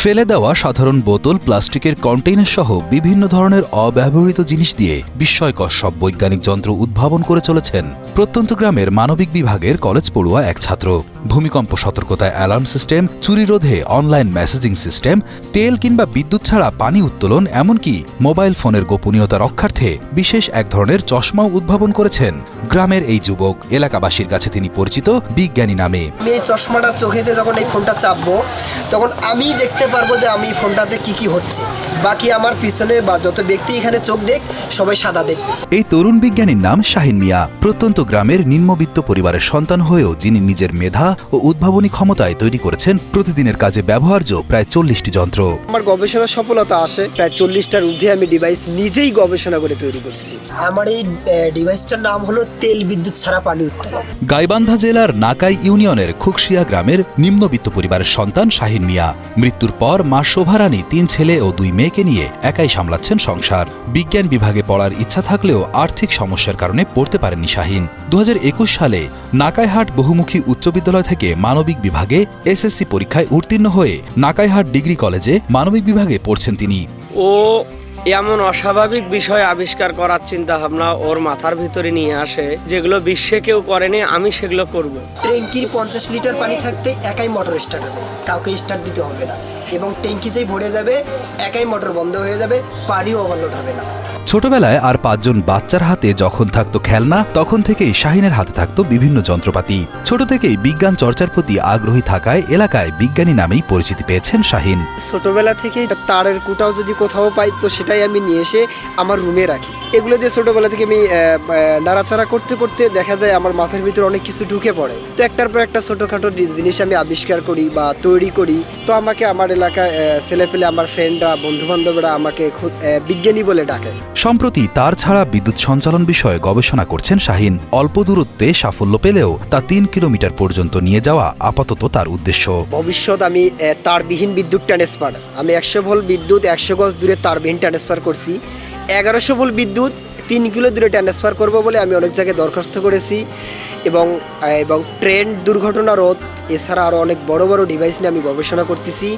ফেলে দেওয়া সাধারণ বোতল, প্লাস্টিকের কন্টেইনার সহ বিভিন্ন ধরনের অব্যবহৃত জিনিস দিয়ে বিস্ময়কর সব বৈজ্ঞানিক যন্ত্র উদ্ভাবন করে চলেছেন প্রত্যন্ত গ্রামের মানবিক বিভাগের কলেজ পড়ুয়া এক ছাত্র। ভূমিকম্প সতর্কতায় অ্যালার্ম সিস্টেম, চুরি রোধে অনলাইন মেসেজিং সিস্টেম, তেল কিংবা বিদ্যুৎ ছাড়া পানি উত্তোলন, এমনকি মোবাইল ফোনের গোপনীয়তা রক্ষার্থে বিশেষ এক ধরনের চশমাও উদ্ভাবন করেছেন গ্রামের এই যুবক। এলাকাবাসীর কাছে তিনি পরিচিত বিজ্ঞানী নামে। আমি এই চশমাটা চোখেতে যখন এই ফোনটা চাপবো তখন আমি দেখতে পারবো যে আমি ফোনটাতে কি হচ্ছে। বাকি আমার পিছনে বা যত ব্যক্তি এখানে চোখ দেখ সবাই সাদা দেখ। এই তরুণ বিজ্ঞানীর নাম শাহিন মিয়া। প্রত্যন্ত গ্রামের নিম্নবিত্ত পরিবারের সন্তান হয়েও যিনি নিজের মেধা ও উদ্ভাবনী ক্ষমতায় তৈরি করেছেন প্রতিদিনের কাজে ব্যবহার্য প্রায় 40টি যন্ত্র। আমার গবেষণা সফলতা আসে প্রায় 40টার ঊর্ধ্বে আমি ডিভাইস নিজেই গবেষণা করে তৈরি করছি। আমার এই ডিভাইসটার নাম হলো তেল বিদ্যুৎ ছাড়া পানি উত্তোলন। গাইবান্ধা জেলার নাকাই ইউনিয়নের খুকশিয়া গ্রামের নিম্নবিত্ত পরিবারের সন্তান শাহিন মিয়া। মৃত্যুর পর মা শোভারানী 3 ছেলে ও 2 মেয়েকে নিয়ে একাই সামলাচ্ছেন সংসার। বিজ্ঞান বিভাগে পড়ার ইচ্ছা থাকলেও আর্থিক সমস্যার কারণে পড়তে পারেননি শাহিন। 2021 সালে নাকাইহাট বহুমুখী উচ্চ বিদ্যালয় থেকে মানবিক বিভাগে এসএসসি পরীক্ষায় উত্তীর্ণ হয়ে নাকাইহাট ডিগ্রি কলেজে মানবিক বিভাগে পড়ছেন তিনি। ও এমন অস্বাভাবিক বিষয় আবিষ্কার করার চিন্তা ভাবনা ওর মাথার ভিতরে নিয়ে আসে যেগুলো বিশ্বে কেউ করেনি, আমি সেগুলো করব। ট্যাঙ্কির 50 লিটার পানি থাকতে একাই মোটর স্টার্ট হবে, কাউকে স্টার্ট দিতে হবে না, এবং ট্যাঙ্কি যেই ভরে যাবে একাই মোটর বন্ধ হয়ে যাবে, পানিও ওভারলোড হবে না। ছোটবেলায় আর 5 জন বাচ্চার হাতে যখন থাকতো খেলনা, তখন থেকেই শাহিনের হাতে থাকতো বিভিন্ন যন্ত্রপাতি। ছোট থেকেই বিজ্ঞান চর্চার প্রতি আগ্রহী থাকায় এলাকায় বিজ্ঞানী নামেই পরিচিতি পেয়েছেন শাহিন। ছোটবেলা থেকে তারের কুটাও যদি কোথাও পাই তো সেটাই আমি নিয়ে এসে আমার রুমে রাখি। এগুলো দিয়ে ছোটবেলা থেকে আমি নাড়াচাড়া করতে করতে দেখা যায় আমার মাথার ভিতরে অনেক কিছু ঢুকে পড়ে। তো একটার পর একটা ছোটখাটো জিনিস আমি আবিষ্কার করি বা তৈরি করি। তো আমাকে আমার এলাকায় ছেলেপেলে, আমার ফ্রেন্ডরা, বন্ধুবান্ধবরা আমাকে বিজ্ঞানী বলে ডাকে। সম্প্রতি তার ছাড়া বিদ্যুৎ সঞ্চালন বিষয়ে গবেষণা করছেন শাহিন। অল্প দূরত্বে সাফল্য পেলেও তা 3 কিলোমিটার পর্যন্ত নিয়ে যাওয়া আপাতত তার উদ্দেশ্য। ভবিষ্যৎ আমি তারবিহীন বিদ্যুৎ ট্রান্সফার, আমি 100 ভোল্ট বিদ্যুৎ 100 গজ দূরে তারবিহীন ট্রান্সফার করছি। 1100 ভোল্ট বিদ্যুৎ 3 কিলো দূরে ট্রান্সফার করব বলে আমি অনেক জায়গায় দরখাস্ত করেছি। এবং ট্রেন দুর্ঘটনা রোধ এছাড়া আরও অনেক বড় বড় ডিভাইস নিয়ে আমি গবেষণা করতেছি,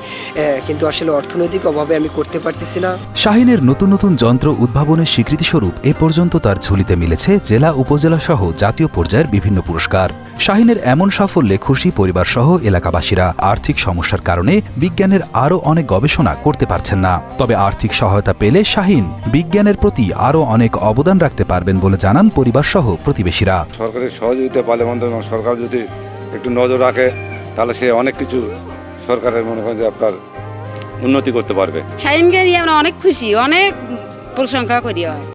কিন্তু আসলে অর্থনৈতিক অভাবে আমি করতে পারতেছি না। শাহিনের নতুন নতুন যন্ত্র উদ্ভাবনের স্বীকৃতিস্বরূপ এ পর্যন্ত তার ঝুলিতে মিলেছে জেলা, উপজেলা সহ জাতীয় পর্যায়ের বিভিন্ন পুরস্কার। শাহিনের এমন সাফল্যে খুশি পরিবার সহ এলাকাবাসীরা। আর্থিক সমস্যার কারণে বিজ্ঞানের আরও অনেক গবেষণা করতে পারছেন না। তবে আর্থিক সহায়তা পেলে শাহিন বিজ্ঞানের প্রতি আরও অনেক অবদান রাখতে পারবেন বলে জানান পরিবার সহ প্রতিবেশীরা। সরকারের সহযোগিতা পালে সরকার যদি একটু নজর রাখে তাহলে সে অনেক কিছু সরকারের মনে করেন যে আপনার উন্নতি করতে পারবে। শাহিনকে নিয়ে আমরা অনেক খুশি, অনেক প্রশংসা করি।